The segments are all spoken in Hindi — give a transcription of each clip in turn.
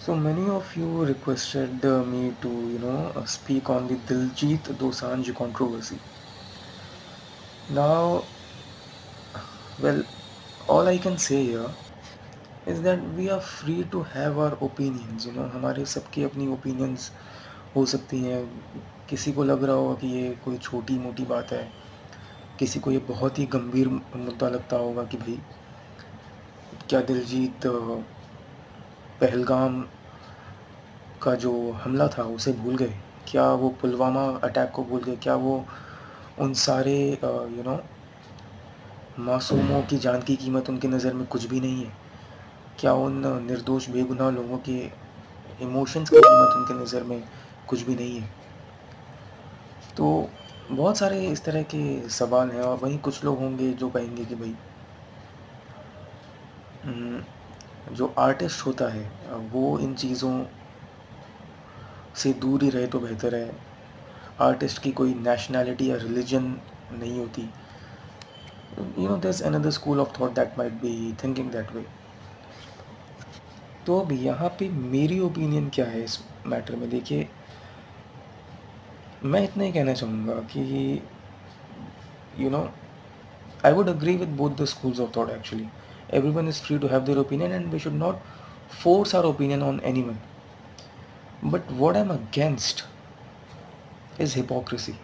So many of you requested me to, speak on the Diljit Dosanjh controversy. Now, well, all I can say here is that we are free to have our opinions. हमारे सबकी अपनी opinions हो सकती हैं. किसी को लग रहा होगा कि ये कोई छोटी मोटी बात है, किसी को ये बहुत ही गंभीर मुद्दा लगता होगा कि भाई क्या दिलजीत पहलगाम का जो हमला था उसे भूल गए, क्या वो पुलवामा अटैक को भूल गए, क्या वो उन सारे मासूमों की जान की कीमत उनकी नज़र में कुछ भी नहीं है, क्या उन निर्दोष बेगुनाह लोगों के इमोशंस की कीमत उनके नज़र में कुछ भी नहीं है। तो बहुत सारे इस तरह के सवाल हैं और वहीं कुछ लोग होंगे जो कहेंगे कि भाई जो आर्टिस्ट होता है वो इन चीज़ों से दूर ही रहे तो बेहतर है। आर्टिस्ट की कोई नेशनैलिटी या रिलीजन नहीं होती। there's another school of thought that might be thinking that way. तो अब यहाँ पे मेरी ओपिनियन क्या है इस मैटर में? देखिए, मैं इतना ही कहना चाहूँगा कि you know I would agree with both the schools of thought actually. Everyone is free to have their opinion and we should not force our opinion on anyone. But what I'm against is hypocrisy.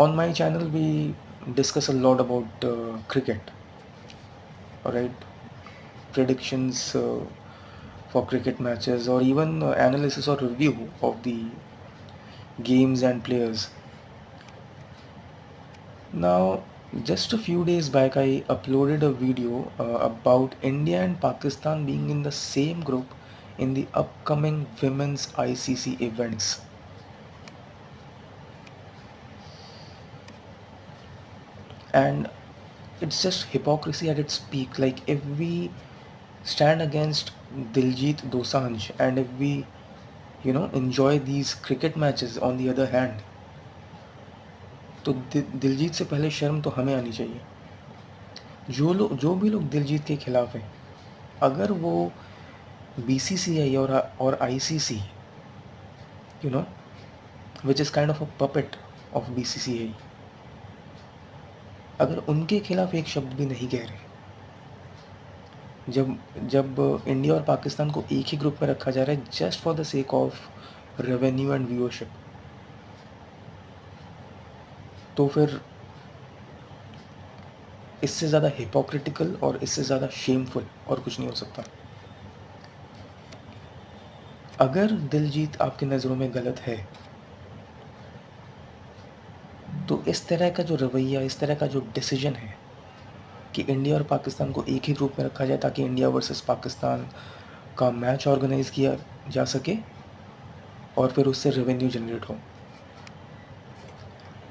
On my channel we discuss a lot about cricket, alright, predictions for cricket matches, or even analysis or review of the games and players. Now, just a few days back, I uploaded a video about India and Pakistan being in the same group in the upcoming women's ICC events. And it's just hypocrisy at its peak. Like, if we stand against Diljit Dosanjh and if we, enjoy these cricket matches on the other hand, तो दिलजीत से पहले शर्म तो हमें आनी चाहिए. जो भी लोग दिलजीत के खिलाफ हैं, अगर वो BCCI और ICC, which is kind of a puppet of BCCI, अगर उनके खिलाफ एक शब्द भी नहीं कह रहे, जब इंडिया और पाकिस्तान को एक ही ग्रुप में रखा जा रहा है just for the sake of revenue and viewership, तो फिर इससे ज़्यादा हिपोक्रिटिकल और इससे ज़्यादा शेमफुल और कुछ नहीं हो सकता. अगर दिलजीत आपकी नज़रों में गलत है तो इस तरह का जो रवैया, इस तरह का जो डिसीजन है कि इंडिया और पाकिस्तान को एक ही ग्रुप में रखा जाए ताकि इंडिया वर्सेस पाकिस्तान का मैच ऑर्गेनाइज किया जा सके और फिर उससे रेवेन्यू जनरेट हो,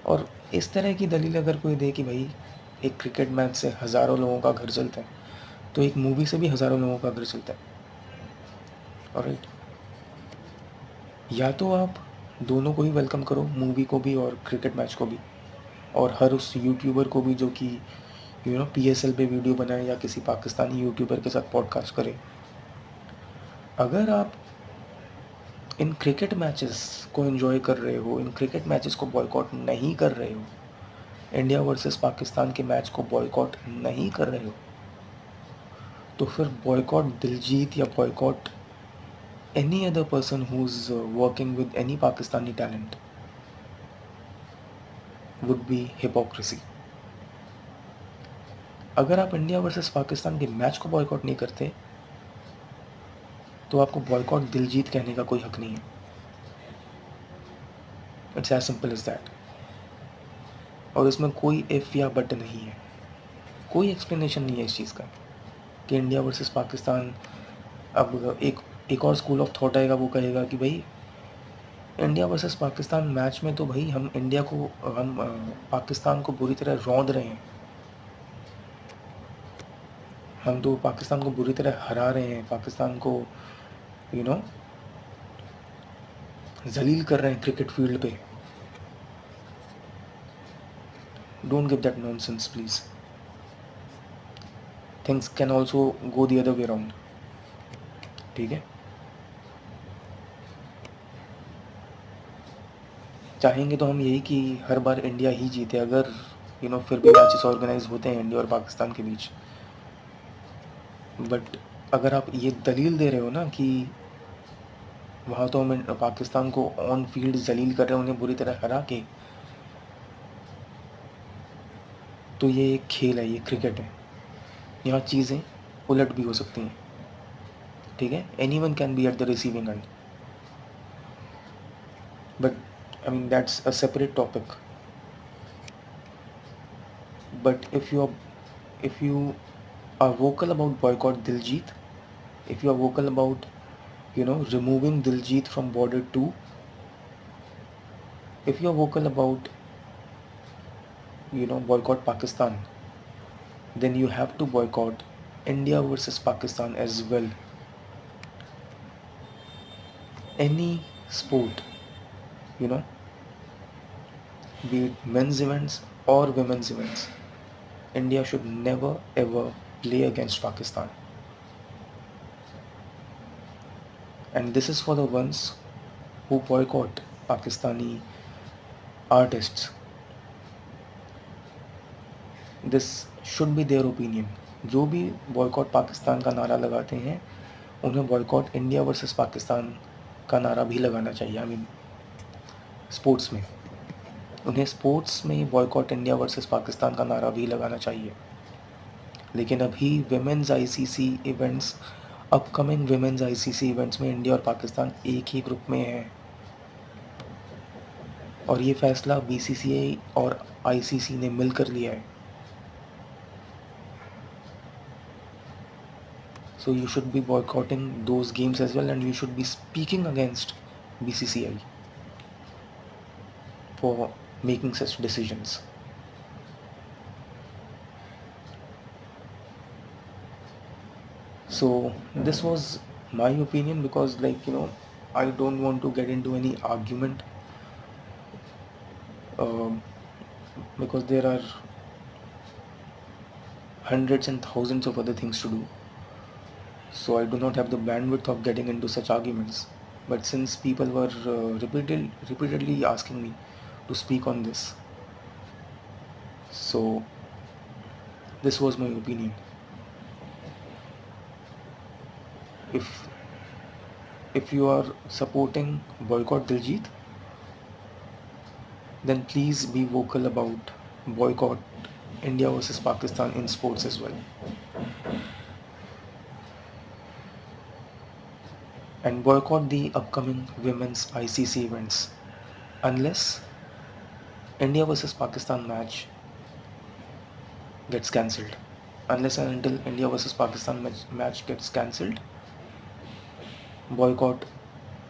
और इस तरह की दलील अगर कोई दे कि भाई एक क्रिकेट मैच से हज़ारों लोगों का घर चलता है, तो एक मूवी से भी हज़ारों लोगों का घर चलता है. ऑलराइट, या तो आप दोनों को ही वेलकम करो, मूवी को भी और क्रिकेट मैच को भी, और हर उस यूट्यूबर को भी जो कि PSL पे वीडियो बनाए या किसी पाकिस्तानी यूट्यूबर के साथ पॉडकास्ट करे. अगर आप इन क्रिकेट मैचेस को एंजॉय कर रहे हो, इन क्रिकेट मैचेस को बॉयकॉट नहीं कर रहे हो, इंडिया वर्सेस पाकिस्तान के मैच को बॉयकॉट नहीं कर रहे हो, तो फिर बॉयकॉट दिलजीत या boycott any other person who is working with any Pakistani talent would be hypocrisy. अगर आप इंडिया वर्सेस पाकिस्तान के मैच को बॉयकॉट नहीं करते तो आपको बॉयकॉट दिलजीत कहने का कोई हक नहीं है. It's as simple as that. और इसमें कोई इफ़ या बट नहीं है, कोई एक्सप्लेनेशन नहीं है इस चीज़ का कि इंडिया वर्सेस पाकिस्तान. अब एक और स्कूल ऑफ थॉट आएगा, वो कहेगा कि भाई इंडिया वर्सेस पाकिस्तान मैच में तो भाई हम पाकिस्तान को बुरी तरह रौंद रहे हैं, हम तो पाकिस्तान को बुरी तरह हरा रहे हैं, पाकिस्तान को जलील कर रहे हैं क्रिकेट फील्ड पे. Don't give that nonsense please. Things can also go the other way around, ठीक है। चाहेंगे तो हम यही कि हर बार इंडिया ही जीते, अगर फिर भी मैचेस ऑर्गेनाइज होते हैं इंडिया और पाकिस्तान के बीच। बट अगर आप ये दलील दे रहे हो ना कि वहाँ तो हम पाकिस्तान को ऑन फील्ड जलील कर रहे हैं उन्हें बुरी तरह हरा के, तो ये एक खेल है, ये क्रिकेट है, यहाँ चीज़ें उलट भी हो सकती हैं, ठीक है। Anyone can be at the receiving end, but I mean that's a separate topic. But if you are vocal about boycott Diljit, if you are vocal about removing Diljit from border 2, if you are vocal about boycott Pakistan, then you have to boycott India versus Pakistan as well. Any sport, you know be it men's events or women's events, India should never ever play against Pakistan. And this is for the ones who boycott Pakistani artists. This should be their opinion. जो भी बॉयकॉट पाकिस्तान का नारा लगाते हैं उन्हें बॉयकॉट इंडिया वर्सेस पाकिस्तान का नारा भी लगाना चाहिए। आई मीन स्पोर्ट्स में उन्हें स्पोर्ट्स में बॉयकॉट इंडिया वर्सेस पाकिस्तान का नारा भी लगाना चाहिए। लेकिन अभी women's ICC events, upcoming women's ICC events में इंडिया और पाकिस्तान एक ही ग्रुप में है, और ये फैसला बीसीसीआई और आईसीसी ने मिलकर लिया है। So you should be boycotting those games as well, and you should be speaking against BCCI for making such decisions. So this was my opinion, because I don't want to get into any argument, because there are hundreds and thousands of other things to do. So I do not have the bandwidth of getting into such arguments. But since people were repeatedly asking me to speak on this, so this was my opinion. If you are supporting boycott Diljit, then please be vocal about boycott India versus Pakistan in sports as well. And boycott the upcoming women's ICC events unless India versus Pakistan match gets cancelled. Unless and until India versus Pakistan match gets cancelled, boycott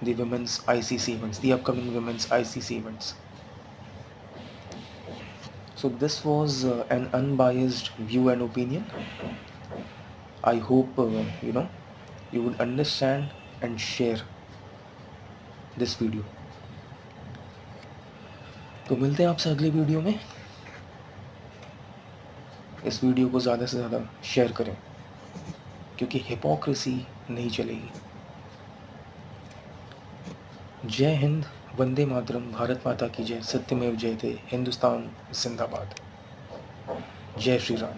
the women's ICC events, the upcoming women's ICC events. So this was an unbiased view and opinion. I hope you would understand and share this video. तो मिलते हैं आपसे अगले वीडियो में। इस वीडियो को ज़्यादा से ज़्यादा शेयर करें, क्योंकि हिपोक्रेसी नहीं चलेगी। जय हिंद, वंदे मातरम, भारत माता की जय, सत्यमेव जयते, हिंदुस्तान जिंदाबाद, जय श्री राम।